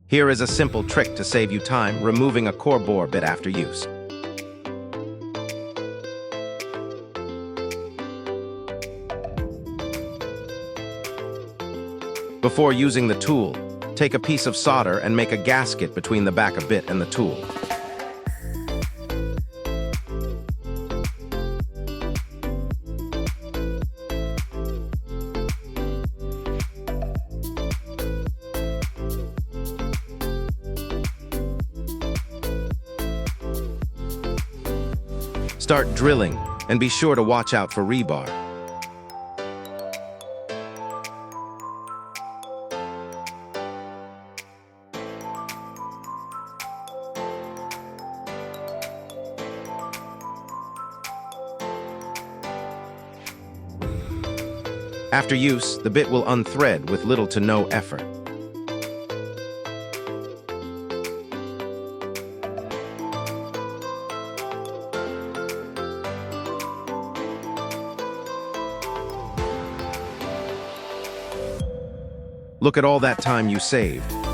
Here is a simple trick to save you time removing a core bore bit after use. Before using the tool, take a piece of solder and make a gasket between the back of bit and the tool. Start drilling, and be sure to watch out for rebar. After use, the bit will unthread with little to no effort. Look at all that time you saved.